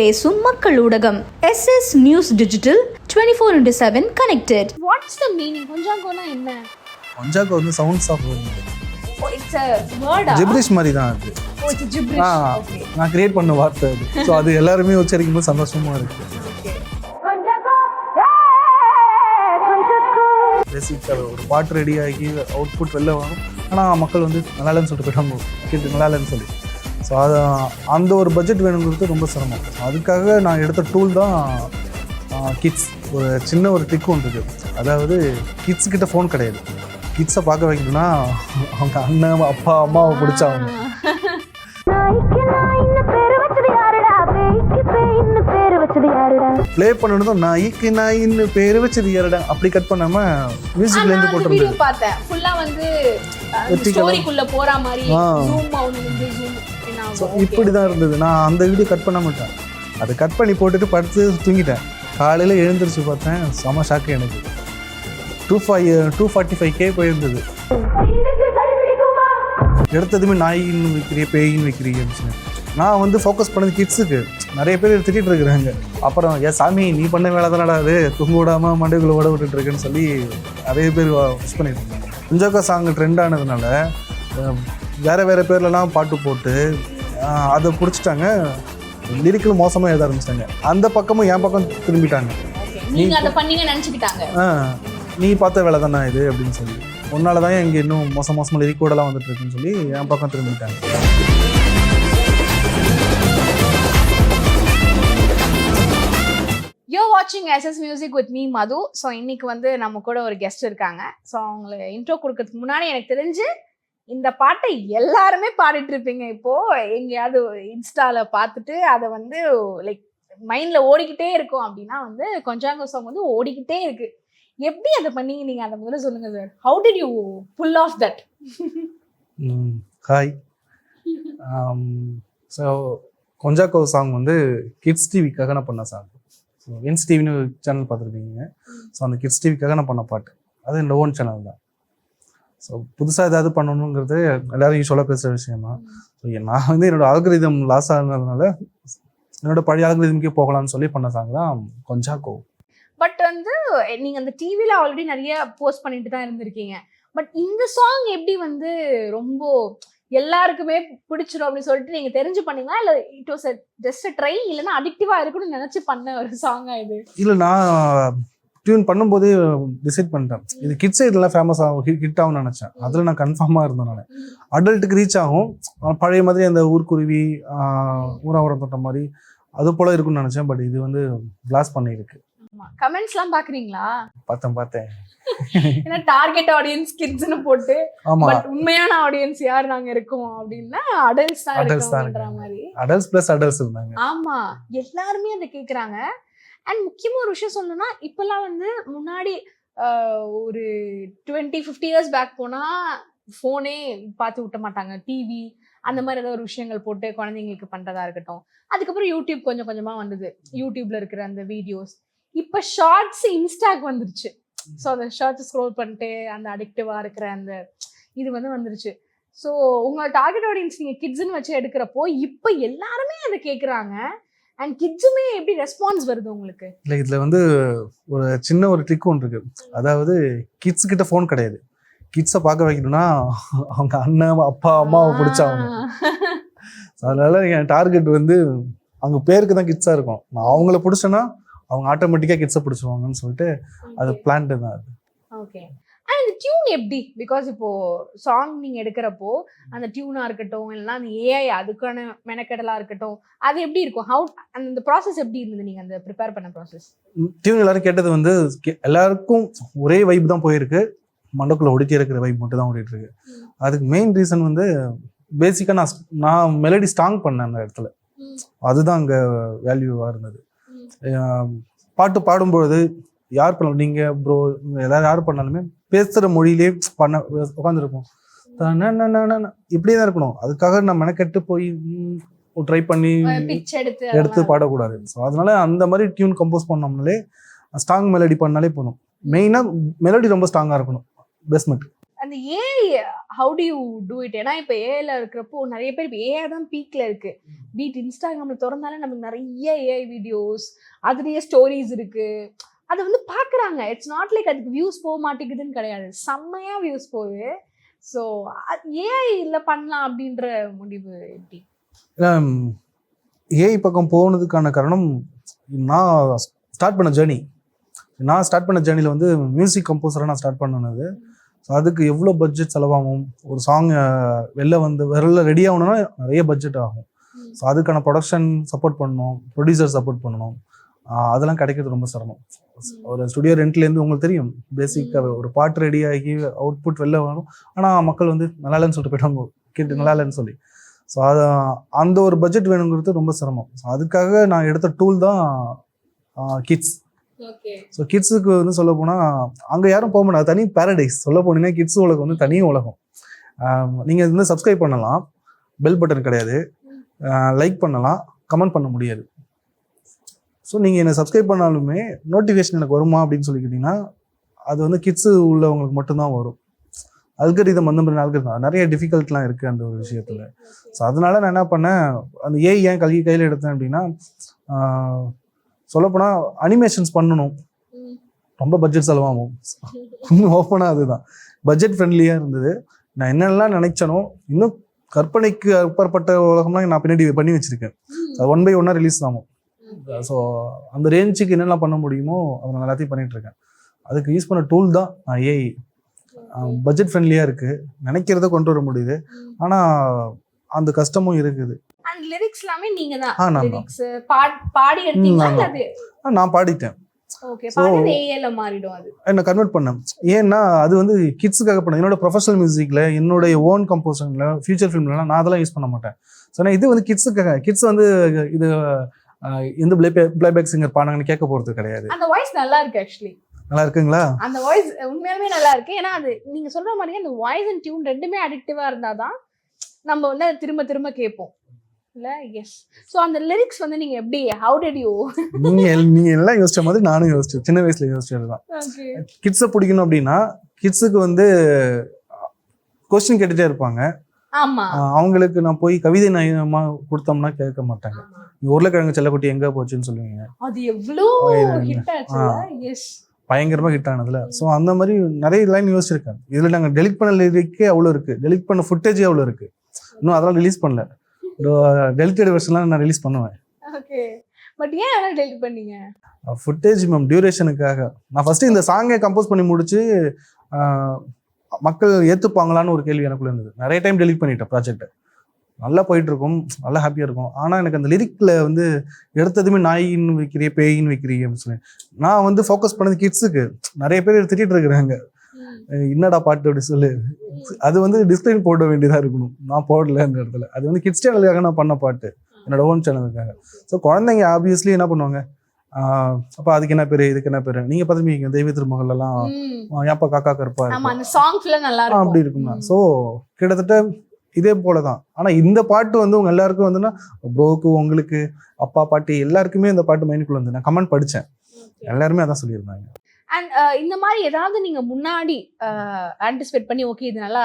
பேசும் மக்கள் ஊடகம் SS news digital 24/7 connected. What's the meaning? கொஞ்சாங்கோனா என்ன? கொஞ்சாங்கோ வந்து sounds of It's a word. Gibberish மாதிரி தான் அது. Oh, it's a gibberish. Okay. நான் கிரியேட் பண்ண வார்த்தை அது. ஸோ அது எல்லாருமே உச்சரிக்கும் போது சந்தோஷமா இருக்கு. பேசிக்காக ஒரு பாட்டு ரெடி ஆகி அவுட்புட் வெளில வரும். ஆனால் மக்கள் வந்து நல்லா இல்லைன்னு சொல்லிட்டு போயிட்டாங்க, கேட்டு நல்லா இல்லைன்னு சொல்லி. ஸோ அது அந்த ஒரு பட்ஜெட் வேணுங்கிறது ரொம்ப சிரமம். அதுக்காக நான் எடுத்த டூல் தான் கிட்ஸ். ஒரு சின்ன ஒரு ட்ரிக் ஒன்று இருக்குது. அதாவது கிட்ஸ் கிட்ட ஃபோன் கிடையாது. கிட்ஸை பார்க்க வைக்கணும்னா அவங்க அண்ணன் அப்பா அம்மாவை பிடிச்சாங்க. ப்ளே பண்ணணும் நாய்க்கு நாயின்னு பேர் வச்சது யாருடா அப்படி கட் பண்ணாம மியூசிக்ல இருந்து போட்டுருந்தேன். பார்த்தேன் ஃபுல்லா வந்து ஸ்டோரிக்குள்ள போற மாதிரி ஜூம் அவுட் வந்து ஜூம் இப்படி தான் இருந்தது. நான் அந்த வீடியோ கட் பண்ண மாட்டேன். அதை கட் பண்ணி போட்டுட்டு படுத்து தூங்கிட்டேன். காலையில் எழுந்திரிச்சு பார்த்தேன், செம ஷாக்கு எனக்கு. 245K போயிருந்தது. எடுத்ததுமே நாயின்னு வைக்கிறிய பேயின்னு வைக்கிறீங்க. நான் வந்து ஃபோக்கஸ் பண்ணது கிட்ஸுக்கு. நிறைய பேர் திட்டிகிட்டு இருக்கிறாங்க. அப்புறம் சாமி நீ பண்ண வேலை தானடா அது, தூங்க விடாமல் மண்டைக்குள்ளே ஓட விட்டுட்டுருக்குன்னு சொல்லி நிறைய பேர் விஷ் பண்ணிட்டு இருந்தாங்க. கொஞ்சாக்கா சாங் ட்ரெண்ட் ஆனதுனால வேறு பேர்லலாம் பாட்டு போட்டு அதை பிடிச்சிட்டாங்க. லிரிக்கல் மோசமாக எழுத ஆரம்பிச்சிட்டாங்க. அந்த பக்கமும் என் பக்கம் திரும்பிட்டாங்க. நீ பார்த்த வேலை தானே இது அப்படின்னு சொல்லி, உன்னால தான் இங்கே இன்னும் மோசமாக லிரிக்கோடலாம் வந்துட்டு இருக்குன்னு சொல்லி என் பக்கம் திரும்பிட்டாங்க. You're watching SS Music with me, Madhu. So இன்னைக்கு வந்து நம்ம கூட ஒரு கெஸ்ட் இருக்காங்க. ஸோ அவங்களுக்கு இன்ட்ரோ கொடுக்கறதுக்கு முன்னாடி எனக்கு தெரிஞ்சு இந்த பாட்டை எல்லாருமே பாடிட்டு இருப்பீங்க. இப்போ எங்கேயாவது இன்ஸ்டால பார்த்துட்டு அதை வந்து லைக் மைண்ட்ல ஓடிக்கிட்டே இருக்கும் அப்படின்னா வந்து கொஞ்சாங்கோ சாங் வந்து ஓடிக்கிட்டே இருக்கு. எப்படி அதை பண்ணீங்க நீங்க? அதை முதல்ல சொல்லுங்க sir. How did you pull off that? Hi. So கொஞ்சாங்கோ சாங் வந்து கிட்ஸ் டிவிக்காக நான் பண்ண சாங். ஸோ வின்ஸ் டிவின்னு ஒரு சேனல் பார்த்துருப்பீங்க. ஸோ அந்த கிட்ஸ் டிவிக்காக நான் பண்ண பாட்டு அது என்னோட ஓன் சேனல் தான். ஸோ புதுசாக ஏதாவது பண்ணணுங்கிறது எல்லோரும் யூஸ்வலாக பேசுகிற விஷயம் தான். ஸோ நான் வந்து என்னோடய ஆல்கரிதம் லாஸ் ஆனதுனால என்னோட பழைய ஆல்கரிதமுக்கே போகலான்னு சொல்லி பண்ண சாங் தான் கொஞ்சாங்கோ. பட் வந்து நீங்கள் அந்த டிவியில் ஆல்ரெடி நிறைய போஸ்ட் பண்ணிட்டு தான் இருந்திருக்கீங்க. பட் இந்த சாங் எப்படி வந்து ரொம்ப எல்லாருக்குமே பிடிச்சிரும் அப்படின்னு சொல்லிட்டு நீங்கள் தெரிஞ்சு பண்ணீங்களா, இல்லை இட் வாஸ் ஜஸ்ட் ட்ரை, இல்லைன்னா அடிக்டிவாக இருக்குன்னு நினச்சி பண்ண ஒரு சாங்கா இது? இல்லை, நான் டியூன் பண்ணும்போதே டிசைட் பண்ணிட்டேன் இது கிட்ஸே இதெல்லாம் ஃபேமஸ் ஆகும், ஹிட் ஆகும்னு நினச்சேன். அதில் நான் கன்ஃபார்மாக இருந்தேன். நான் அடல்ட்டுக்கு ரீச் ஆகும், பழைய மாதிரி அந்த ஊர்க்குருவி ஊராவரம் தொட்ட மாதிரி அது போல் இருக்குன்னு நினச்சேன். பட் இது வந்து கிளாஸ் பண்ணியிருக்கு. கமெண்ட்ஸ்லாம் பார்க்குறீங்களா? பார்த்தேன். ஏன்னா டார்கெட் ஆடியன்ஸ் கிட்ஸ்னு போட்டு, பட் உண்மையான ஆடியன்ஸ் யார் நாங்க இருக்கோம் அப்படின்னா அடல்ட்ஸ் தான் இருக்கோம்ன்ற மாதிரி. அடல்ட்ஸ் ப்ளஸ் அடல்ட்ஸ் இருந்தாங்க. ஆமா, எல்லாருமே அதை கேக்குறாங்க. அண்ட் முக்கியமா ஒரு விஷயம் சொல்லணும்னா, இப்பெல்லாம் வந்து முன்னாடி ஒரு 20-50 இயர்ஸ் பேக் போனா ஃபோனே பார்த்து விட்ட மாட்டாங்க. டிவி அந்த மாதிரி ஏதாவது ஒரு விஷயங்கள் போட்டு குழந்தைங்களுக்கு பண்றதா இருக்கட்டும். அதுக்கப்புறம் யூடியூப் கொஞ்சம் கொஞ்சமா வந்தது. யூடியூப்ல இருக்கிற அந்த வீடியோஸ், இப்ப ஷார்ட்ஸ் இன்ஸ்டாக்கு வந்துருச்சு. ஸோ அந்த ஷார்ட்ஸ் ஸ்க்ரோல் பண்ணிட்டு அந்த அடிக்டிவா இருக்கிற அந்த இது வந்து வந்துருச்சு. ஸோ உங்களோட டார்கெட் ஆடியன்ஸ் நீங்க கிட்ஸ்ன்னு வச்சு எடுக்கிறப்போ இப்போ எல்லாருமே அதை கேட்குறாங்க. அண்ட் கிட்ஸுமே எப்படி ரெஸ்பான்ஸ் வருது உங்களுக்கு? இல்லை, இதில் வந்து ஒரு சின்ன ஒரு ட்ரிக் ஒன்று இருக்குது. அதாவது கிட்ஸ் கிட்ட ஃபோன் கிடையாது. கிட்ஸை பார்க்க வைக்கணும்னா அவங்க அண்ணன் அப்பா அம்மாவை பிடிச்சாங்க. அதனால என் டார்கெட் வந்து அவங்க பேருக்கு தான் கிட்ஸாக இருக்கும். நான் அவங்கள பிடிச்சேன்னா அவங்க ஆட்டோமேட்டிக்காக கிட்ஸை பிடிச்சிருவாங்கன்னு சொல்லிட்டு அது பிளான்ட்டு தான் அது. ஓகே. அண்ட் இந்த டியூன் எப்படி? பிகாஸ் இப்போ சாங் நீங்க எடுக்கிறப்போ அந்த டியூனா இருக்கட்டும், இல்லைன்னா அந்த ஏஐ அதுக்கான மெனக்கெடலா இருக்கட்டும், அது எப்படி இருக்கும்? ஹவு அந்த ப்ராசஸ் எப்படி இருந்தது நீங்க அந்த ப்ரிப்பேர் பண்ண ப்ராசஸ்? டியூன் எல்லாரும் கேட்டது வந்து எல்லாருக்கும் ஒரே வைப் தான் போயிருக்கு. மண்டக்குள்ள ஒடிக்கி இருக்கிற வைப் மட்டும் தான் ஓடிட்டு இருக்கு. அதுக்கு மெயின் ரீசன் வந்து பேசிக்காக நான் மெலடி ஸ்ட்ராங் பண்ணேன் அந்த இடத்துல. அதுதான் அங்கே வேல்யூவாக இருந்தது. பாட்டு பாடும்பொழுது யார் பண்ணலாம், நீங்கள் ப்ரோ எல்லாரும் யார் பண்ணாலுமே பேசுகிற மொழியிலே பண்ண உட்காந்துருப்போம். இப்படியே தான் இருக்கணும். அதுக்காக நான் மெனக்கெட்டு போய் ட்ரை பண்ணி எடுத்து பாடக்கூடாது. ஸோ அதனால அந்த மாதிரி டியூன் கம்போஸ் பண்ணோம்னாலே ஸ்ட்ராங் மெலடி பண்ணாலே போதும். மெயினாக மெலடி ரொம்ப ஸ்ட்ராங்காக இருக்கணும், பேஸ்மெண்ட். அந்த AI how to you do it? ஏன்னா இப்போ ஏஐல இருக்கிறப்போ நிறைய பேர் இப்போ ஏஐ தான் பீக்ல இருக்கு. பீட் இன்ஸ்டாகிராம்ல திறந்தாலே நமக்கு நிறைய ஏஐ வீடியோஸ், அதுலயே ஸ்டோரிஸ் இருக்கு. அதை வந்து பாக்குறாங்க. இட்ஸ் நாட் லைக் அதுக்கு வியூஸ் போக மாட்டேங்குதுன்னு கிடையாது, செம்மையா வியூஸ் போகுது. ஸோ ஏஐ இல்ல பண்ணலாம் அப்படின்ற முடிவு எப்படி? ஏஐ பக்கம் போனதுக்கான காரணம், நான் ஸ்டார்ட் பண்ண ஜேர்னியில் வந்து மியூசிக் கம்போசராக நான் ஸ்டார்ட் பண்ணது. ஸோ அதுக்கு எவ்வளோ பட்ஜெட் செலவாகும், ஒரு சாங் வெளில ரெடி ஆகணும்னா நிறைய பட்ஜெட் ஆகும். ஸோ அதுக்கான ப்ரொடக்ஷன் சப்போர்ட் பண்ணணும், ப்ரொடியூசர் சப்போர்ட் பண்ணணும், அதெல்லாம் கிடைக்கிறது ரொம்ப சிரமம். ஒரு ஸ்டுடியோ ரெண்ட்லேருந்து உங்களுக்கு தெரியும், பேசிக்காக ஒரு பாட்டு ரெடி ஆகி அவுட்புட் வெளில வரும், ஆனால் மக்கள் வந்து நல்லா இல்லைன்னு சொல்லிட்டு போயிட்டாங்க, கேட்டு நல்லா இல்லைன்னு சொல்லி. ஸோ அது அந்த ஒரு பட்ஜெட் வேணுங்கிறது ரொம்ப சிரமம். ஸோ அதுக்காக நான் எடுத்த டூல் தான் கிட்ஸ். ஸோ கிட்ஸுக்கு வந்து சொல்ல போனால் அங்கே யாரும் போக முடியாது, தனி பேரடைஸ். சொல்ல போனீங்கன்னா கிட்ஸ் உலகம் வந்து தனி உலகம். நீங்கள் இது வந்து சப்ஸ்கிரைப் பண்ணலாம், பெல் பட்டன் கிடையாது, லைக் பண்ணலாம், கமெண்ட் பண்ண முடியாது. ஸோ நீங்கள் என்னை சப்ஸ்கிரைப் பண்ணாலுமே நோட்டிஃபிகேஷன் எனக்கு வருமா அப்படின்னு சொல்லிக்கிட்டிங்கன்னா அது வந்து கிட்ஸு உள்ளவங்களுக்கு மட்டும்தான் வரும். அல்கரிதம் அந்த மாதிரி அல்கரிதம் நிறைய டிஃபிகல்ட்லாம் இருக்குது அந்த ஒரு விஷயத்தில். ஸோ அதனால நான் என்ன பண்ணேன், அந்த ஏஐ ஏன் கையில் எடுத்தேன் அப்படின்னா, சொல்லப்போனால் அனிமேஷன்ஸ் பண்ணணும், ரொம்ப பட்ஜெட் செலவாகும். ஓப்பனாக அதுதான் பட்ஜெட் ஃப்ரெண்ட்லியாக இருந்தது. நான் என்னெல்லாம் நினைச்சனோ, இன்னும் கற்பனைக்கு அப்பாற்பட்ட உலகம்லாம் நான் பின்னாடி பண்ணி வச்சுருக்கேன். அது 1 by 1 ரிலீஸ் ஆகும். ஸோ அந்த ரேஞ்சுக்கு என்னெல்லாம் பண்ண முடியுமோ அதை நான் எல்லாத்தையும் பண்ணிகிட்ருக்கேன். அதுக்கு யூஸ் பண்ண டூல் தான் ஏஐ. பட்ஜெட் ஃப்ரெண்ட்லியாக இருக்குது, நினைக்கிறத கொண்டு வர முடியுது, ஆனால் அந்த கஷ்டமும் இருக்குது. அண்ட் லிரிக்ஸ் எல்லாமே நீங்க தான் நான் லிரிக்ஸ் பாடி எடுத்தீங்களா? அது நான் பாடிட்டேன். ஓகே, பாடி ஏஐல மாறிடும். அது என்ன கன்வெர்ட் பண்ணேன். ஏன்னா அது வந்து கிட்ஸுக்காக பண்ணேன். என்னோட ப்ரொஃபஷனல் மியூசிக்ல, என்னோட ஓன் கம்போசிஷன்ல, ஃபியூச்சர் ஃபிலிம்லாம் நான் அதெல்லாம் யூஸ் பண்ண மாட்டேன். ஸோ நான் இது வந்து கிட்ஸுக்காக, கிட்ஸ் வந்து இது எந்த பிளேபேக் சிங்கர் பாடுறாங்கன்னு கேட்க போறது கிடையாது. அந்த வாய்ஸ் நல்லா இருக்கு, ஆக்சுவலி நல்லா இருக்குங்களா? அந்த வாய்ஸ் உண்மையாலுமே நல்லா இருக்கு. ஏன்னா அது நீங்க சொல்ற மாதிரி அந்த வாய்ஸ் அண்ட் டியூன் ரெண்டுமே அடிக்டிவா இருந்தாதான் நம்ம வந்து அதை திரும்ப திரும்ப கேட்போம் இல்ல? எஸ். ஸோ அந்த லிரிக்ஸ் வந்து நீங்க எப்படி, ஹவு டிட் யூ? நீங்க எல்லாம் யோசிச்ச மாதிரி நானும் யோசிச்சேன், சின்ன வயசுல யோசிச்சதுதான். கிட்ஸை பிடிக்கணும் அப்படின்னா கிட்ஸுக்கு வந்து கொஸ்டின் கேட்டுட்டே இருப்பாங்க. ஆமா, அவங்களுக்கு நான் போய் கவிதை நயமா கொடுத்தோம்னா கேட்க மாட்டாங்க. உருளைக்கிழங்கு செல்லக்குட்டி எங்க போச்சுன்னு சொல்லுவீங்க, அது எவ்வளவு ஹிட் ஆச்சு. எஸ், பயங்கரமா ஹிட் ஆனதுல. ஸோ அந்த மாதிரி நிறைய லைன் யோசிச்சிருக்கேன். இதுல நாங்கள் டெலிட் பண்ண லிரிக்கே அவ்வளோ இருக்கு, டெலிட் பண்ண ஃபுட்டேஜே அவ்வளோ இருக்கு. இன்னும் அதெல்லாம் ரிலீஸ் பண்ணல. டெலிட்டட் வெர்ஷன்லாம் நான் ரிலீஸ் பண்ணுவேன். ஓகே, பட் ஏன் அதெல்லாம் டெலிட் பண்ணீங்க? ஃபுட்டேஜ் மேம், டியூரேஷனுக்காக. நான் ஃபர்ஸ்ட் இந்த சாங்கை கம்போஸ் பண்ணி முடிச்சு மக்கள் ஏற்றுப்பாங்களான்னு ஒரு கேள்வி எனக்குள்ள இருந்தது. நிறைய டைம் டெலிட் பண்ணிட்டேன் ப்ராஜெக்டை. நல்லா போயிட்டு இருக்கும், நல்லா ஹாப்பியாக இருக்கும். ஆனால் எனக்கு அந்த லிரிக்கில் வந்து எடுத்ததுமே நாயின்னு வைக்கிறிய, பேயின்னு வைக்கிறிய அப்படின்னு சொல்லி நான் வந்து ஃபோக்கஸ் பண்ணது கிட்ஸுக்கு. நிறைய பேர் திட்டிகிட்டு இருக்கிறாங்க, என்னடா பாட்டு அப்படி சொல்லு. அது வந்து டிஸ்கிளைம் போட வேண்டியதாக இருக்கணும், நான் போடல அந்த இடத்துல. அது வந்து கிட்ஸ் சேனலுக்காக நான் பண்ண பாட்டு, என்னோட ஓன் சேனலுக்காக. ஸோ குழந்தைங்க ஆப்வியஸ்லி என்ன பண்ணுவாங்க, அப்போ அதுக்கு என்ன பேரு, இதுக்கு என்ன பேரு. நீங்க பார்த்துருப்பீங்க தெய்வ திருமகள்லாம், ஏப்பா காக்கா கருப்பா அப்படி இருக்குங்க. ஸோ கிட்டத்தட்ட இதே போலதான். ஆனா இந்த பாட்டு வந்து உங்க எல்லாருக்கும் வந்துன்னா, ப்ரோக்கு, உங்களுக்கு, அப்பா, பாட்டி எல்லாருக்குமே இந்த பாட்டு மைண்டுக்குள்ள வந்து நான் கமெண்ட் படிச்சேன், எல்லாருமே அதான் சொல்லியிருந்தாங்க. அண்ட் இந்த மாதிரி ஏதாவது நீங்க முன்னாடி ஆன்டிசிபேட் பண்ணி ஓகே இது நல்லா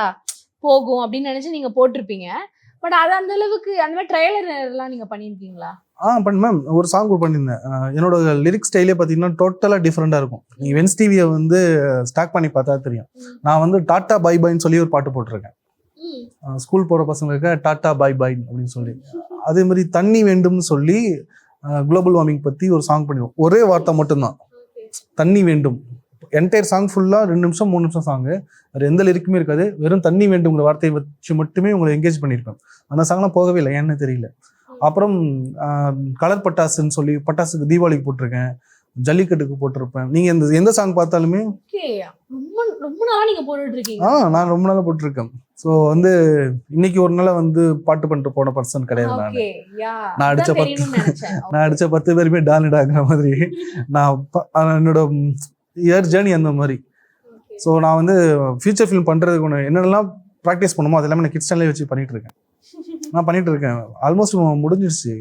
போகும் அப்படின்னு நினைச்சு நீங்க போட்டிருப்பீங்க. பட் அது அந்த அளவுக்கு அந்த மாதிரி ட்ரைலர் எல்லாம் நீங்க பண்ணியிருக்கீங்களா? பண்ண மேம், ஒரு சாங் பண்ணியிருந்தேன். என்னோட லிரிக்ஸ் ஸ்டைலே பார்த்தீங்கன்னா டோட்டலாக டிஃப்ரெண்டாக இருக்கும். நீங்கள் வென்ஸ் டிவியை வந்து ஸ்டாக் பண்ணி பார்த்தா தெரியும். நான் வந்து டாட்டா பை பாய்ன்னு சொல்லி ஒரு பாட்டு போட்டிருக்கேன். ஸ்கூல் போகிற பசங்களுக்கு டாட்டா பை பாய் அப்படின்னு சொல்லி. அதே மாதிரி தண்ணி வேண்டும்னு சொல்லி குளோபல் வார்மிங் பற்றி ஒரு சாங் பண்ணிடுவோம். ஒரே வார்த்தை மட்டும்தான், தண்ணி வேண்டும். என்டையர் சாங் ஃபுல்லாக 2 நிமிஷம் 3 நிமிஷம் சாங்கு, வேறு எந்த லிரிக்குமே இருக்காது. வெறும் தண்ணி வேண்டுங்கிற வார்த்தையை வச்சு மட்டுமே உங்களை என்கேஜ் பண்ணியிருப்பேன். அந்த சாங்லாம் போகவே இல்லை, ஏன்னு தெரியல. அப்புறம் கலர் பட்டாசுன்னு சொல்லி பட்டாசுக்கு தீபாவளிக்கு போட்டிருக்கேன், ஜல்லிக்கட்டுக்கு போட்டிருப்பேன். நீங்க எந்த சாங் பார்த்தாலுமே நான் ரொம்ப நாளா போட்டிருக்கேன். ஸோ வந்து இன்னைக்கு ஒரு நாள் வந்து பாட்டு பண்ணிட்டு போன பர்சன் கிடையாது. நான் அடிச்ச 10 பேருமே டான்டாங்கிற மாதிரி நான் என்னோட இயர் ஜேர்னி அந்த மாதிரி. ஸோ நான் வந்து ஃபியூச்சர் ஃபிலிம் பண்றதுக்கு ஒன்று என்னென்னலாம் ப்ராக்டிஸ் பண்ணுமோ அது எல்லாமே நான் கிட்ஸ் சேனலே வச்சு பண்ணிட்டு இருக்கேன். நான் பண்ணிட்டு இருக்கேன், ஆல்மோஸ்ட் முடிஞ்சிருச்சு.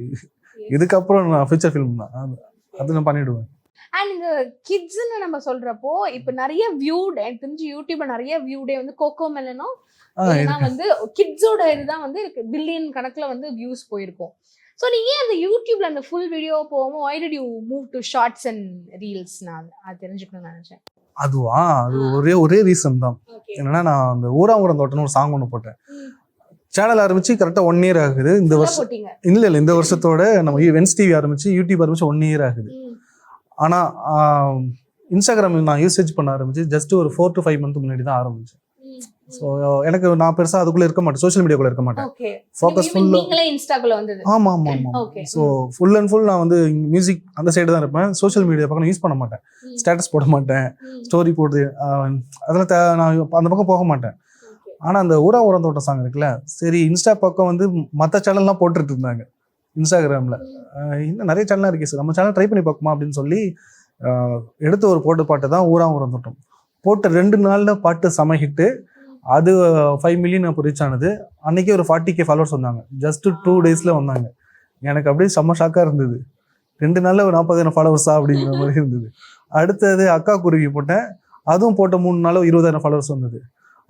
இதுக்கப்புறம் நான் ஃபியூச்சர் ஃபிலிம் தான், அது நான் பண்ணிடுவேன். அண்ட் இந்த கிட்ஸ்ன்னு நம்ம சொல்றப்போ இப்ப நிறைய வியூட் எனக்கு தெரிஞ்சு யூடியூப்ல நிறைய வியூடே வந்து கோகோ மெலனும் வந்து கிட்ஸோட இதுதான் வந்து பில்லியன் கணக்குல வந்து வியூஸ் போயிருக்கும். ஸோ நீங்க ஏன் அந்த யூடியூப்ல அந்த ஃபுல் வீடியோ போகாம why did you move to shorts and reels? நான் அது தெரிஞ்சுக்கணும்னு நினைச்சேன். அதுவா அது ஒரே ரீசன் தான். என்னன்னா நான் அந்த ஊரா ஊரம் தோட்டம்னு ஒரு சாங் ஒன்று போட்டேன். சேனல் ஆரம்பிச்சு கரெக்டா 1 year ஆகுது. இந்த வருஷம் இல்ல இந்த வருஷத்தோட நம்ம வென்ஸ் டிவி ஆரம்பிச்சு யூடியூப் ஆரம்பிச்சு 1 year ஆகுது. ஆனா இன்ஸ்டாகிராம் நான் யூசேஜ் பண்ண ஆரம்பிச்சு ஜஸ்ட் ஒரு 4 to 5 month முன்னாடி தான் ஆரம்பிச்சேன். ஸோ எனக்கு நான் பெருசா அதுக்குள்ள இருக்க மாட்டேன், சோஷியல் மீடியாக்குள்ள இருக்க மாட்டேன். ஃபோக்கஸ் ஆமா. ஸோ ஃபுல் அண்ட் ஃபுல் நான் வந்து மியூசிக் அந்த சைடு தான் இருப்பேன். சோஷியல் மீடியா பக்கம் யூஸ் பண்ண மாட்டேன், ஸ்டேட்டஸ் போட மாட்டேன், ஸ்டோரி போட்டு அதெல்லாம் நான் அந்த பக்கம் போக மாட்டேன். ஆனா அந்த ஊரா ஊரம் தோட்டம் சாங் இருக்குல்ல, சரி இன்ஸ்டா பக்கம் வந்து மற்ற சேனல்லாம் போட்டுட்டு இருந்தாங்க இன்ஸ்டாகிராம்ல. இன்னும் நிறைய சேனல்லாம் இருக்கு சார், நம்ம சேனல் ட்ரை பண்ணி பார்க்குமா அப்படின்னு சொல்லி எடுத்து ஒரு பாட்டு தான் ஊரா ஊரம் தோட்டம் போட்டு 2 நாள்ல பாட்டு செம ஹிட்டு. அது 5 million அப்போ ரீச் ஆனது. அன்னைக்கு ஒரு 40K ஃபாலோவர்ஸ் வந்தாங்க, ஜஸ்ட் 2 daysல வந்தாங்க. எனக்கு அப்படியே செம்ம ஷாக்கா இருந்தது. 2 நாள்ல ஒரு 40,000 ஃபாலோவர்ஸா அப்படிங்கிற மாதிரி இருந்தது. அடுத்தது அக்கா குருவி போட்டேன், அதுவும் போட்ட 3 நாள் 20,000 ஃபாலோவர்ஸ் வந்தது.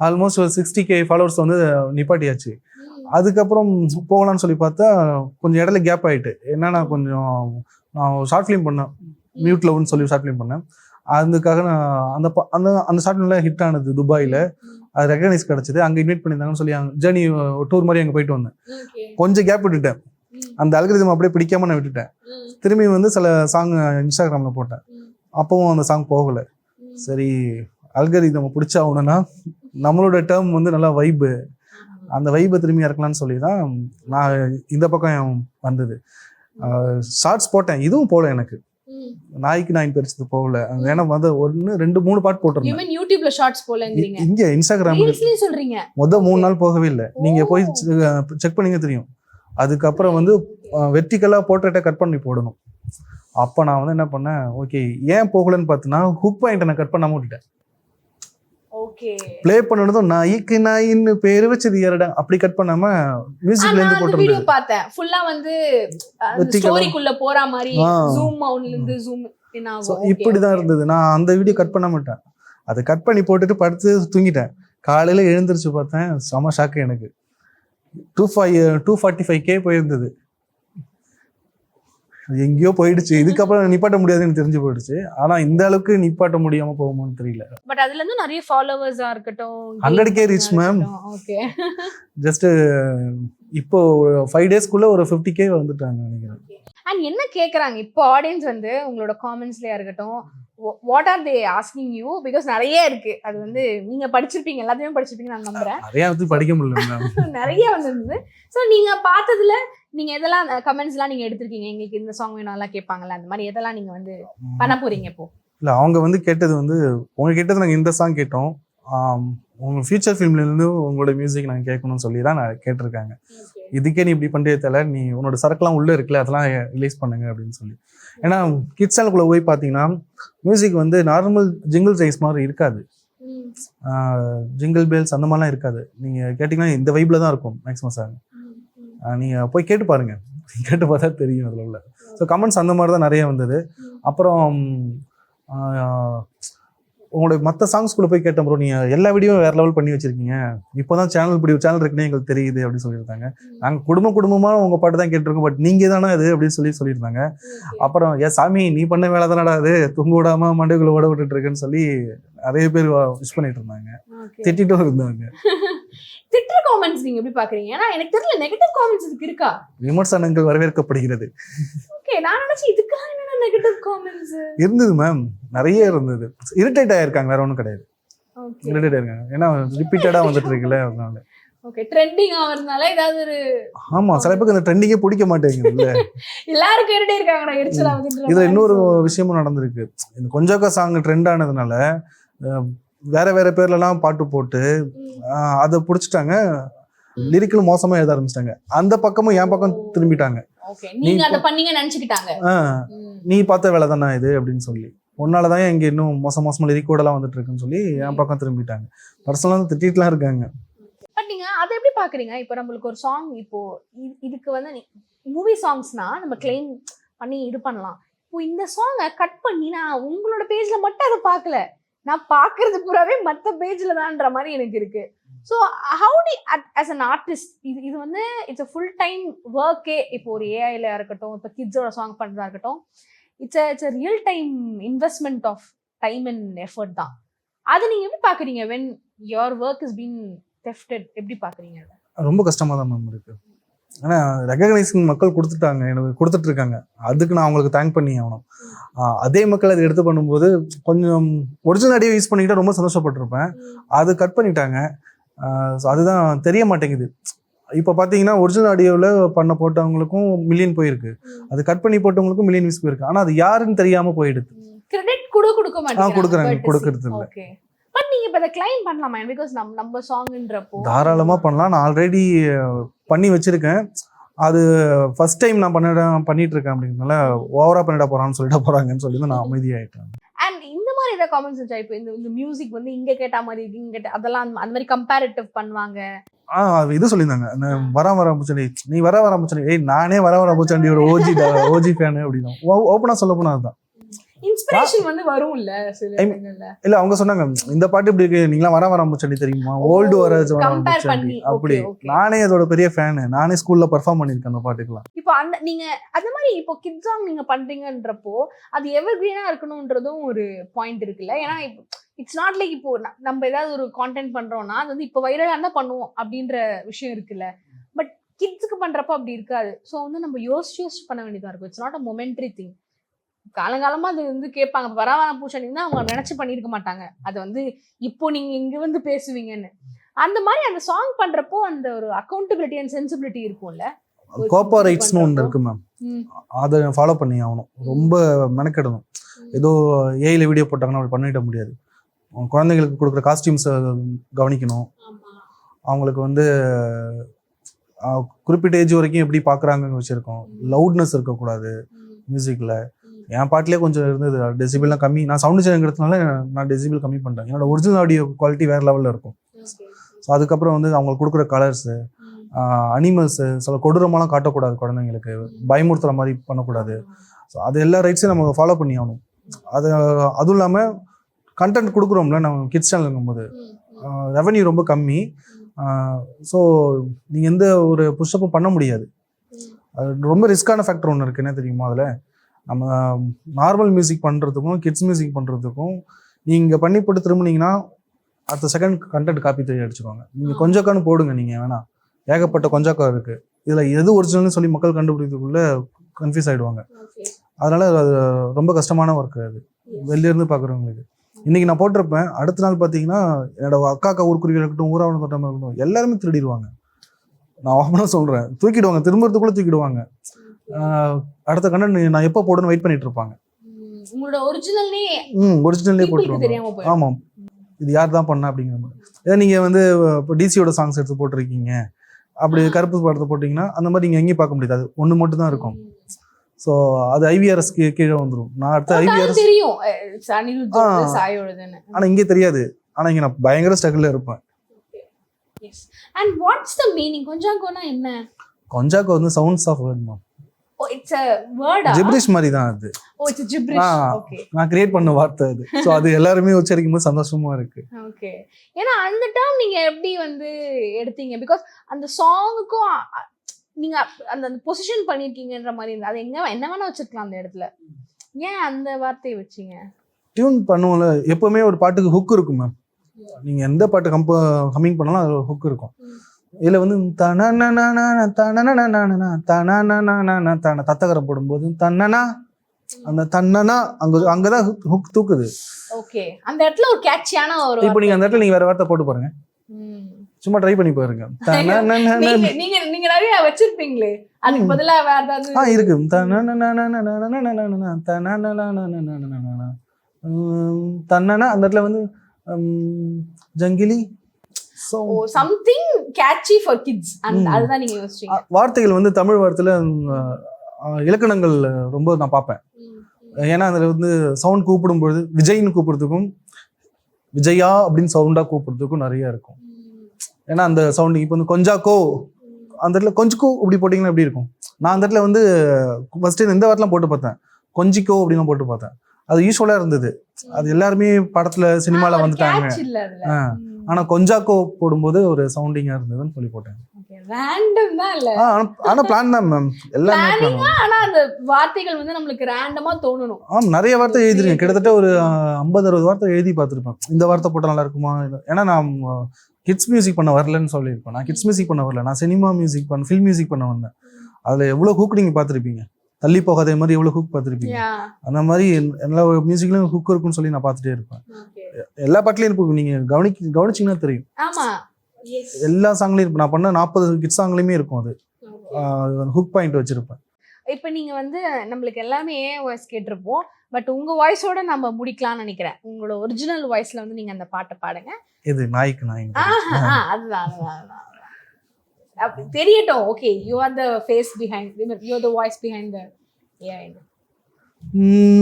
ஆல்மோஸ்ட் ஒரு 60K ஃபாலோவர்ஸ் வந்து நிப்பாட்டியாச்சு. அதுக்கப்புறம் போகலான்னு சொல்லி பார்த்தா கொஞ்சம் இடையில கேப் ஆயிட்டு. என்னன்னா நான் ஷார்ட் ஃபிலிம் பண்ணேன், மியூட் லவ்னு சொல்லி ஷார்ட் ஃபிலிம் பண்ணேன். அதுக்காக நான் அந்த ஷார்ட் ஃபிலிம்ல ஹிட் ஆனது துபாயில். அது ரெகனைஸ் கிடைச்சது, அங்கே இன்வைட் பண்ணியிருந்தாங்கன்னு சொல்லி ஜேர்னி டூர் மாதிரி அங்கே போயிட்டு வந்தேன். கொஞ்சம் கேப் விட்டுட்டேன், அந்த அல்காரிதம் அப்படியே பிடிக்காம நான் விட்டுட்டேன். திரும்பி வந்து சில சாங் இன்ஸ்டாகிராம்ல போட்டேன், அப்பவும் அந்த சாங் போகல. சரி அல்காரிதம் பிடிச்சாகணும்னா நம்மளோட டேர்ம் வந்து நல்லா வைப்பு, அந்த வைப்பை திரும்பி இறக்கலாம்னு சொல்லி தான் நான் இந்த பக்கம் வந்தது. ஷார்ட்ஸ் போட்டேன், இதுவும் போல எனக்கு நாய்க்கு நாயின் பறிச்சது போகல. ஏன்னா வந்து 1 2 3 பாட்டு போட்டிருந்தேன் யூடியூப்ல ஷார்ட்ஸ் போலங்கறீங்க. இங்க இன்ஸ்டாகிராம்ல சொல்றீங்க மொத 3 நாள் போகவே இல்லை. நீங்க போய் செக் பண்ணீங்க தெரியும். அதுக்கப்புறம் வந்து வெர்டிகலா போர்ட்ரேட்டை கட் பண்ணி போடணும். அப்ப நான் வந்து என்ன பண்ணேன், ஓகே ஏன் போகலன்னு பார்த்தீங்கன்னா ஹுக் பாயிண்ட் நான் கட் பண்ணாம விட்டுட்டேன். ப்ளே பண்ணதும் நாய்க்கு நாயின்னு பேரு வச்சது யாரடா அப்படி கட் பண்ணாம மியூசிக்ல இருந்து போட்டுருந்தேன். பார்த்தேன் ஃபுல்லா வந்து ஸ்டோரிக்குள்ள போற மாதிரி ஜூம் அவுட்ல இருந்து ஜூம் இன் ஆகும். இப்படிதான் இருந்தது. நான் அந்த வீடியோ கட் பண்ண மாட்டேன், அதை கட் பண்ணி போட்டுட்டு படுத்து தூங்கிட்டேன். காலையில எழுந்திரிச்சு பார்த்தேன், செம ஷாக்கு எனக்கு. 245K போயிருந்தது. எங்கேயோ போயிடுச்சு. இதுக்கப்புறம் நிப்பாட்ட முடியாதுன்னு தெரிஞ்சு போயிடுச்சு. ஆனா இந்த அளவுக்கு நிப்பாட்ட முடியாம போகுமோன்னு தெரியல. பட் அதுல இருந்து நிறைய ஃபாலோவர்ஸா இருக்கட்டும் 100K reach ma'am. Okay just இப்போ 5 daysக்குள்ள ஒரு 50K வந்துட்டாங்க நினைக்கிறேன். அண்ட் என்ன கேக்குறாங்க இப்போ ஆடியன்ஸ் வந்து உங்களோட காமெண்ட்ஸ்லயா இருக்கட்டும், what are they asking you? Because நிறைய இருக்கு, அது வந்து நீங்க படிச்சிருப்பீங்க, எல்லாத்தையுமே படிச்சிருப்பீங்க நான் நம்புறேன். நிறைய வந்து படிக்க முடியல நிறைய வந்து. ஸோ நீங்க பார்த்ததுல நீங்க எதெல்லாம் கமெண்ட்ஸ் எல்லாம் நீங்க எடுத்திருக்கீங்க? எங்களுக்கு இந்த சாங் வேணும் எல்லாம் கேட்பாங்கல்ல, அந்த மாதிரி எதெல்லாம் நீங்க வந்து பண்ண போறீங்க இப்போ? இல்ல அவங்க வந்து கேட்டது வந்து உங்க கேட்டது நாங்க இந்த சாங் கேட்டோம், உங்க ஃபியூச்சர் ஃபிலிம்ல இருந்து உங்களோட மியூசிக் நாங்கள் கேட்கணும்னு சொல்லி தான் நான் கேட்டிருக்காங்க. இதுக்கே நீ இப்படி பண்றே தெரியல, நீ உன்னோட சரக்குலாம் உள்ள இருக்குல்ல அதெல்லாம் ரிலீஸ் பண்ணுங்க அப்படின்னு சொல்லி. ஏன்னா கிட்ஸ் சேனலுக்குள்ள போய் பார்த்தீங்கன்னா மியூசிக் வந்து நார்மல் ஜிங்கிள் ரைஸ் மாதிரி இருக்காது, ஜிங்கிள் பேல்ஸ் அந்த மாதிரிலாம் இருக்காது. நீங்க கேட்டீங்கன்னா இந்த வைப்ல தான் இருக்கும் மேக்ஸிமம் சாங். நீங்க போய் கேட்டு பாருங்க, கேட்டு பார்த்தா தெரியும் அதில் உள்ள. ஸோ கமெண்ட்ஸ் அந்த மாதிரி தான் நிறைய வந்தது. அப்புறம் உங்களோட மற்ற சாங்ஸ்குள்ள போய் கேட்டேன், ப்ரோ நீங்க எல்லா வீடியோவும் வேற லெவல் பண்ணி வச்சிருக்கீங்க, இப்போதான் சேனல் இப்படி சேனல் இருக்குன்னு எங்களுக்கு தெரியுது அப்படின்னு சொல்லியிருந்தாங்க. நாங்கள் குடும்பமா உங்க பாட்டு தான் கேட்டிருக்கோம், பட் நீங்க தானே அது அப்படின்னு சொல்லியிருந்தாங்க. அப்புறம் ஏன் சாமி நீ பண்ண வேலை தானடா அது, தூங்க விடாம மண்டைக்குள்ள ஓட விட்டுட்டு இருக்குன்னு சொல்லி நிறைய பேர் விஷ் பண்ணிட்டு இருந்தாங்க, திட்டிட்டும் இருந்தாங்க. திட்டுற காமெண்ட்ஸ் நீங்க எப்படி பாக்குறீங்க? ஏன்னா எனக்கு தெரியல நெகட்டிவ் காமெண்ட்ஸ் இதுக்கு இருக்கா? விமர்சனங்கள் வரவேற்கப்படுகிறது. ஓகே, நான் நினைச்சேன் இதுக்கெல்லாம் என்னென்ன நெகட்டிவ் காமெண்ட்ஸ் இருந்தது மேம், நிறைய இருந்தது. இரிட்டேட் ஆயிருக்காங்க, வேற ஒன்றும் கிடையாது. இரிட்டேட் ஆயிருக்காங்க, ஏன்னா ரிப்பீட்டடா வந்துட்டு இருக்குல்ல அதனால. ஓகே, ட்ரெண்டிங் ஆவறதுனால ஏதாவது ஒரு ஆமா, சில பேருக்கு அந்த ட்ரெண்டிங்கே பிடிக்க மாட்டேங்குதுல்ல. எல்லாரும் ஏறிட்டே இருக்காங்கடா, எரிச்சலா வந்துட்டு. இதுல இன்னொரு விஷயமும் நடந்திருக்கு. இந்த கொஞ்சோக்கா சாங் ட்ரெண்ட் ஆனதுனால வேற வேற பேர்லாம் பாட்டு போட்டு அதை பிடிச்சிட்டாங்க, லிரிக்கலும் மோசமா எழுத ஆரம்பிச்சிட்டாங்க. அந்த பக்கமும் என் பக்கம் திரும்பிட்டாங்க, நீ பார்த்த வேலை தானே இது அப்படின்னு சொல்லி. உன்னாலதான் இங்க இன்னும் மோசமா லிரிக்கோட எல்லாம் வந்துட்டு இருக்குன்னு சொல்லி என் பக்கம் திரும்பிட்டாங்க. பர்சனலா திட்டிட்டுலாம் இருக்காங்க. பட் நீங்க அதை எப்படி பாக்குறீங்க? இப்போ நம்மளுக்கு ஒரு சாங், இப்போ இதுக்கு வந்து மூவி சாங்ஸ்னா நம்ம கிளைம் பண்ணி இது பண்ணலாம். இப்போ இந்த சாங்கை கட் பண்ணி நான் உங்களோட பேஜ்ல மட்டும் அதை பார்க்கல, நான் பார்க்கறது பூராவே மற்ற பேஜ்ல தான்ற மாதிரி எனக்கு இருக்கு. So how do as an artist இது வந்து இட்ஸ் அ ஃபுல் டைம் ஒர்க்கே. இப்போ ஒரு ஏஐல இருக்கட்டும், இப்போ கிட்ஸோட சாங் பண்ணுறதா இருக்கட்டும், it's a real time investment of time and effort தான். அது நீங்க எப்படி பாக்குறீங்க? When your work is been thefted, எப்படி பாக்குறீங்க? ரொம்ப கஷ்டமா தான் மேம் இருக்கு. ஏன்னா ரெகக்னைசிங் மக்கள் கொடுத்துட்டாங்க, எனக்கு கொடுத்துட்டு இருக்காங்க. அதுக்கு நான் அவங்களுக்கு தேங்க் பண்ணி ஆகணும். அதே மக்கள் அதை எடுத்து பண்ணும்போது கொஞ்சம் ஒரிஜினல் ஆடியோ யூஸ் பண்ணிக்கிட்டா ரொம்ப சந்தோஷப்பட்டிருப்பேன். அது கட் பண்ணிட்டாங்க. ஸோ அதுதான் தெரிய மாட்டேங்குது. இப்போ பார்த்தீங்கன்னா ஒரிஜினல் ஆடியோவில் பண்ண போட்டவங்களுக்கும் மில்லியன் போயிருக்கு, அது கட் பண்ணி போட்டவங்களுக்கும் மில்லியன் வியூஸ் போயிருக்கு. ஆனால் அது யாருன்னு தெரியாமல் போயிடுது. கிரெடிட் கூட கொடுக்க மாட்டாங்க. கொடுக்கறது இல்லை. பட் நீங்க இப்ப அத கிளைம் பண்ணலாமா? because நம்ம சாங்ன்றப்போ தாராளமா பண்ணலாம். நான் ஆல்ரெடி பண்ணி வச்சிருக்கேன். அது ஃபர்ஸ்ட் டைம் நான் பண்ணிட்டு இருக்கேன். அப்படிங்கிறதுனால ஓவரா பண்ணிட போறான்னு சொல்லிட்டு போறாங்கன்னு சொல்லி நான் அமைதியாயிட்டேன். அண்ட் இந்த மாதிரி ஏதாவது காமெண்ட்ஸ் இருந்துச்சா? இப்போ இந்த மியூசிக் வந்து இங்க கேட்டா மாதிரி இருக்கு, இங்க கேட்ட அதெல்லாம் அந்த மாதிரி கம்பேரிட்டிவ் பண்ணுவாங்க. இது சொல்லியிருந்தாங்க, வர பூச்சண்டி, நீ வர பூச்சண்டி, ஏய் நானே வர பூச்சண்டியோட ஓஜி ஃபேனு அப்படின்னா. ஓப்பனா சொல்ல போனா அதுதான் இன்ஸ்பிரேஷன் வந்து வரும் இல்ல சில இடங்கள்ல. இல்ல அவங்க சொன்னாங்க, இந்த பாட்டு இப்படி இருக்கு, நீங்களா வர பூச்சண்டி தெரியுமா, ஓல்டு வர பூச்சண்டி அப்படி. நானே அதோட பெரிய ஃபேனு, நானே ஸ்கூல்ல பெர்ஃபார்ம் பண்ணிருக்கேன் அந்த பாட்டுக்குலாம். இப்போ அந்த நீங்க அந்த மாதிரி இப்போ கிட்ஸ் சாங் நீங்க பண்றீங்கன்றப்போ அது எவர் கிரீனா இருக்கணும்ன்றதும் ஒரு பாயிண்ட் இருக்குல்ல. ஏன்னா இட்ஸ் நாட் லைக் இப்போ நம்ம ஏதாவது ஒரு கான்டென்ட் பண்றோம்னா அது வந்து இப்போ வைரலா இருந்தா பண்ணுவோம் அப்படின்ற விஷயம் இருக்குல்ல. பட் கிட்ஸுக்கு பண்றப்போ அப்படி இருக்காது. ஸோ வந்து நம்ம யோசிச்சு பண்ண வேண்டியதா இருக்கும். It's not a momentary thing. காலங்காலமா அது வந்து கேட்பாங்க, வர பூச்சணின்னா அவங்க நினைச்சு பண்ணிருக்க மாட்டாங்க. அது வந்து இப்போ நீங்க இங்க வந்து பேசுவீங்கன்னு. அந்த மாதிரி அந்த சாங் பண்றப்போ அந்த ஒரு அக்கௌண்டபிலிட்டி அண்ட் சென்சிபிலிட்டி இருக்கும்ல. கோப்பா ரைட்ஸ்னு ஒன்று இருக்கு மேம், அதை ஃபாலோ பண்ணி ஆகணும். ரொம்ப மெனக்கெடணும். ஏதோ ஏஐல வீடியோ போட்டாங்கன்னா அப்படி பண்ணிட முடியாது. குழந்தைங்களுக்கு கொடுக்குற காஸ்டியூம்ஸை கவனிக்கணும். அவங்களுக்கு வந்து குறிப்பிட்ட ஏஜ் வரைக்கும் எப்படி பார்க்குறாங்கன்னு வச்சுருக்கோம். லவுட்னஸ் இருக்கக்கூடாது மியூசிக்கில். என் பாட்டிலே கொஞ்சம் இருந்தது, டெசிபிள்லாம் கம்மி. நான் சவுண்டு சேஞ்சுங்கிறதுனால நான் டெசிபிள் கம்மி பண்ணிட்டேன். என்னோட ஒரிஜினல் ஆடியோ குவாலிட்டி வேறு லெவலில் இருக்கும். ஸோ அதுக்கப்புறம் வந்து அவங்களுக்கு கொடுக்குற கலர்ஸு, அனிமல்ஸு, சில கொடூரமாலாம் காட்டக்கூடாது, குழந்தைங்களுக்கு பயமுறுத்துற மாதிரி பண்ணக்கூடாது. ஸோ அது எல்லா ரைட்ஸையும் நம்ம ஃபாலோ பண்ணி ஆகணும். அதுவும் இல்லாமல் கண்டென்ட் கொடுக்குறோம்ல நம்ம கிட்ஸ் சேனலுங்கும் போது ரெவன்யூ ரொம்ப கம்மி. ஸோ நீங்கள் எந்த ஒரு புஷ்அப்பும் பண்ண முடியாது. அது ரொம்ப ரிஸ்கான ஃபேக்டர் ஒன்று இருக்குது. என்ன தெரியுமா? அதில் நம்ம நார்மல் மியூசிக் பண்ணுறதுக்கும் கிட்ஸ் மியூசிக் பண்ணுறதுக்கும் நீங்கள் பண்ணி போட்டு திரும்பினீங்கன்னா அடுத்த செகண்ட் கண்டென்ட் காப்பி தெரிய அடிச்சுருவாங்க. நீங்கள் கொஞ்சக்கானு போடுங்க, நீங்கள் வேணாம், ஏகப்பட்ட கொஞ்சக்கா இருக்குது. இதில் எது ஒரிஜினல்னு சொல்லி மக்கள் கண்டுபிடிக்கிறதுக்குள்ளே கன்ஃபியூஸ் ஆகிடுவாங்க. அதனால் அது ரொம்ப கஷ்டமான ஒர்க்கு. அது வெளிலேருந்து பார்க்குறவங்களுக்கு. இன்றைக்கி நான் போட்டிருப்பேன், அடுத்த நாள் பார்த்தீங்கன்னா என்னோட அக்கா ஊர்க்குருவியாக இருக்கட்டும், ஊராவணம் தோட்டமாக இருக்கட்டும், எல்லாருமே திருடிடுவாங்க. நான் ஓப்பனாக சொல்கிறேன், தூக்கிடுவாங்க, திரும்புறதுக்குள்ளே தூக்கிடுவாங்க. அடுத்த கண்டென்ட் நான் எப்போ போடுன்னு வெயிட் பண்ணிட்டு இருப்பாங்க. ஒரிஜினல்லே போட்டுருவாங்க. ஆமாம், இது யார் தான் பண்ணா அப்படிங்கிற மாதிரி. ஏன்னா நீங்கள் வந்து இப்போ டிசியோட சாங்ஸ் எடுத்து போட்டிருக்கீங்க, அப்படி கருப்பு படத்தை போட்டிங்கன்னா அந்த மாதிரி நீங்கள் எங்கேயும் பார்க்க முடியாது. அது ஒன்று மட்டும் தான் இருக்கும். ஸோ அது ஐவிஆர்எஸ்க்கு கீழே வந்துடும். நான் அடுத்த ஐவிஆர்எஸ் தெரியும், ஆனால் இங்கே தெரியாது. ஆனால் இங்கே நான் பயங்கர ஸ்ட்ரகிளில் இருப்பேன். And what's the meaning? கொஞ்சாங்கோனா என்ன? கொஞ்சாங்கோ வந்து sounds of word ma'am. Oh, it's a word. Gibberish மாதிரி தான் அது. Oh, it's gibberish. ஓகே. நான் கிரியேட் பண்ண வார்த்தை அது. சோ அது எல்லாரும் உச்சரிக்கும் போது சந்தோஷமா இருக்கு. ஓகே. ஏன்னா அந்த டேர்ம் நீங்க எப்படி வந்து எடுத்தீங்க? பிகாஸ் அந்த சாங்குக்கும் நீங்க அந்த பொசிஷன் பண்ணிருக்கீங்கன்ற மாதிரி இருந்தா அது என்ன வேணா வச்சிருக்கலாம் அந்த இடத்துல. ஏன் அந்த வார்த்தையை வச்சீங்க? டியூன் பண்ணுவோம்ல, எப்பவுமே ஒரு பாட்டுக்கு ஹுக் இருக்கும் மேம். நீங்க எந்த பாட்டு ஹம்மிங் பண்ணாலும் அது ஒரு ஹுக் இருக்கும். இதுல வந்து தத்தகரம் போடும்போது தன்னனா, அந்த தன்னனா அங்கதான் ஹுக் தூக்குது. ஓகே, அந்த இடத்துல ஒரு கேட்சியான ஒரு. இப்போ நீங்க அந்த இடத்துல நீங்க வேற வார்த்தை போட்டு பாருங்க, சும்மா ட்ரை பண்ணி பாருங்க. நீங்க நிறைய வச்சிருப்பீங்களே, அதுக்கு பதிலா வேற ஏதாவது இருக்கு. தன்னனா அந்த இடத்துல வந்து Junglee something catchy for kids. அதுதான் நீங்க யோசிச்சீங்க. வார்த்தைகள் வந்து தமிழ் வார்த்தையில இலக்கணங்கள் ரொம்ப நான் பார்ப்பேன். ஏன்னா அதுல வந்து சவுண்ட் கூப்பிடும்பொழுது விஜய்னு கூப்பிடுறதுக்கும் விஜயா அப்படின்னு சவுண்டா கூப்பிடுறதுக்கும் நிறைய இருக்கும். ஏன்னா அந்த சவுண்ட் இப்போ வந்து கொஞ்சாக்கோ அந்த இடத்துல கொஞ்சக்கோ இப்படி போட்டிங்கன்னா எப்படி இருக்கும். நான் அந்த இடத்துல வந்து ஃபர்ஸ்ட் இந்த வார்த்தைலாம் போட்டு பார்த்தேன். கொஞ்சிக்கோ அப்படின்னு போட்டு பார்த்தேன். அது யூஸ்வலாக இருந்தது. அது எல்லாருமே படத்தில் சினிமாவில் வந்துட்டாங்க. catch இல்ல அதுல. ஆனால் கொஞ்சாக்கோ போடும்போது ஒரு சவுண்டிங்காக இருந்ததுன்னு சொல்லி போட்டேன். ரேண்டம் தான் இல்ல. ஆனால் பிளான் தான் மேம், எல்லாமே plan தான். ஆனா அந்த வார்த்தைகள் வந்து நம்மளுக்கு ரேண்டமா தோணணும். நிறைய வார்த்தை எழுதிருக்கேன். கிட்டத்தட்ட ஒரு 50-60 வார்த்தை எழுதி பார்த்துருப்பேன். இந்த வார்த்தை போட்டால் நல்லா இருக்குமா, ஏன்னா நான் கிட்ஸ் மியூசிக் பண்ண வரலன்னு சொல்லியிருப்பேன். நான் கிட்ஸ் மியூசிக் பண்ண வரல, நான் சினிமா மியூசிக் பண்ண, ஃபில்ம் மியூசிக் பண்ண வந்தேன். அதில் எவ்வளோ ஹூக் நீங்கள் பார்த்துருப்பீங்க, தள்ளி போகாதே மாதிரி எவ்வளோ ஹூக் பார்த்துருப்பீங்க. அந்த மாதிரி எல்லா மியூசிக்லையும் ஹூக் இருக்குன்னு சொல்லி நான் பார்த்துட்டே இருப்பேன். எல்லா பாட்டுலையும் இருப்போம், நீங்கள் கவனிச்சிங்கன்னா தெரியும். எல்லா சாங்லையும் இருப்பேன். நான் பண்ண 40 கிட்ஸ் சாங்லையுமே இருக்கும். அது ஹுக் பாயிண்ட் வச்சிருப்பேன். இப்போ நீங்க வந்து நம்மளுக்கு எல்லாமே வாய்ஸ் கேட்டிருப்போம், பட் உங்க வாய்ஸோட நம்ம முடிக்கலாம்னு நினைக்கிறேன். உங்களோட ஒரிஜினல் வாய்ஸ்ல வந்து நீங்க அந்த பாட்டை பாடுங்க. இது நாய்க்கு நாய். அதுதான் அப்படி தெரியட்டும். Okay, you are the face behind, you are the voice behind the AI.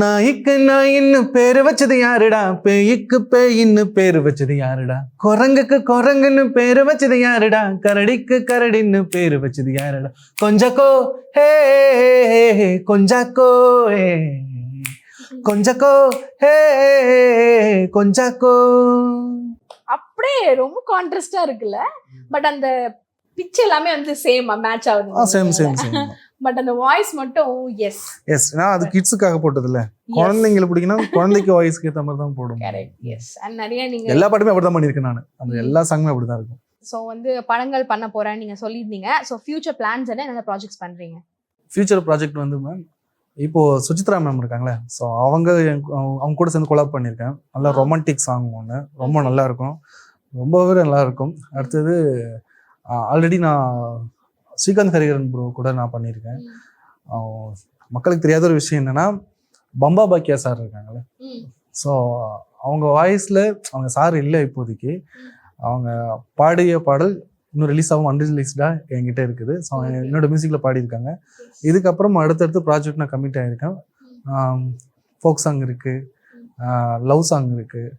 நாய்க்கு நாயின்னு பேரு வச்சது யாருடா, பேய்க்கு பேயின்னு பேரு வச்சது யாருடா, குரங்குக்கு குரங்குன்னு பேரு வச்சது யாருடா, கரடிக்கு கரடின்னு பேரு வச்சது யாருடா, கொஞ்சக்கோ ஹே கொஞ்சக்கோ ஹே கொஞ்சக்கோ ஹே கொஞ்சக்கோ. அப்படியே ரொம்ப கான்ட்ராஸ்டா இருக்குல்ல, பட் அந்த பிட்ச் எல்லாமே வந்து சேம் மேட்ச் ஆகுது. சேம் பட் அந்த வாய்ஸ் மட்டும் எஸ் நான் அது கிட்ஸுக்காக போட்டது இல்ல, குழந்தைங்களை பிடிக்கணும், குழந்தைக்கு வாய்ஸ்க்கு ஏற்ற மாதிரி தான் போடும். கரெக்ட். எஸ். அண்ட் நிறைய நீங்க எல்லா பாட்டுமே அப்படிதான் பண்ணியிருக்கேன் நான். அந்த எல்லா சாங்குமே அப்படிதான் இருக்கும். ஸோ வந்து படங்கள் பண்ண போறேன்னு நீங்க சொல்லியிருந்தீங்க. ஸோ ஃபியூச்சர் பிளான்ஸ் என்ன ப்ராஜெக்ட்ஸ் பண்றீங்க? ஃபியூச்சர் ப்ராஜெக்ட் வந்து மேம், இப்போ சுசித்ரா மேம் இருக்காங்களே, ஸோ அவங்க கூட சேர்ந்து கொலாப் பண்ணியிருக்கேன். நல்லா ரொமான்டிக் சாங் ஒன்று, ரொம்ப நல்லா இருக்கும், ரொம்பவே நல்லா இருக்கும். அடுத்தது ஆல்ரெடி நான் ஸ்ரீகாந்த் ஹரிஹரன் ப்ரோ கூட நான் பண்ணியிருக்கேன். மக்களுக்கு தெரியாத ஒரு விஷயம் என்னன்னா, பம்பா பாக்கியா சார் இருக்காங்களே, ஸோ அவங்க வாய்ஸில் அவங்க சார் இல்லை இப்போதைக்கு. அவங்க பாடிய பாடல் இன்னும் ரிலீஸ் ஆகும், அன்ரிலீஸ்டாக என்கிட்ட இருக்குது. ஸோ என்னோட மியூசிக்கில் பாடியிருக்காங்க. இதுக்கப்புறம் அடுத்தடுத்து ப்ராஜெக்ட் நான் கமிட் ஆகியிருக்கேன். ஃபோக் சாங் இருக்குது, லவ் சாங் இருக்குது,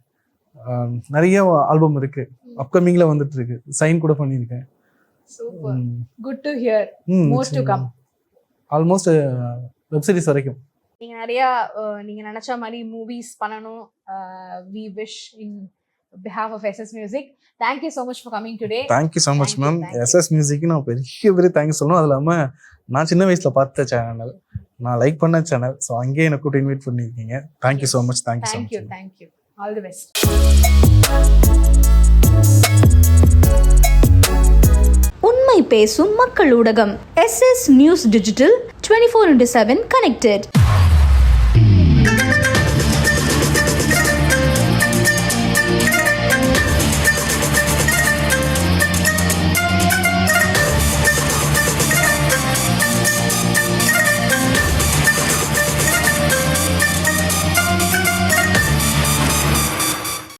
நிறைய ஆல்பம் இருக்குது, அப்கமிங்கில் வந்துட்டு இருக்கு. சைன் கூட பண்ணியிருக்கேன். Super, good to hear. More to come. Almost web series வரைக்கும். நீங்க நிறைய நீங்க நினைச்ச மாதிரி மூவிஸ் பண்ணணும். We wish in behalf of SS Music. Thank you so much for coming today. Thank you so much ma'am. SS Music நான் பெரிய thanks சொல்லணும். அது இல்லாமல் நான் சின்ன வயசில் பார்த்த சேனல், நான் லைக் பண்ண சேனல், ஸோ அங்கேயே எனக்கு கூட இன்வைட் பண்ணியிருக்கீங்க. Thank you so much. Thank you. All the best. உண்மை பேசும் மக்கள் ஊடகம் SS நியூஸ் டிஜிட்டல் 24/7 கனெக்டட்.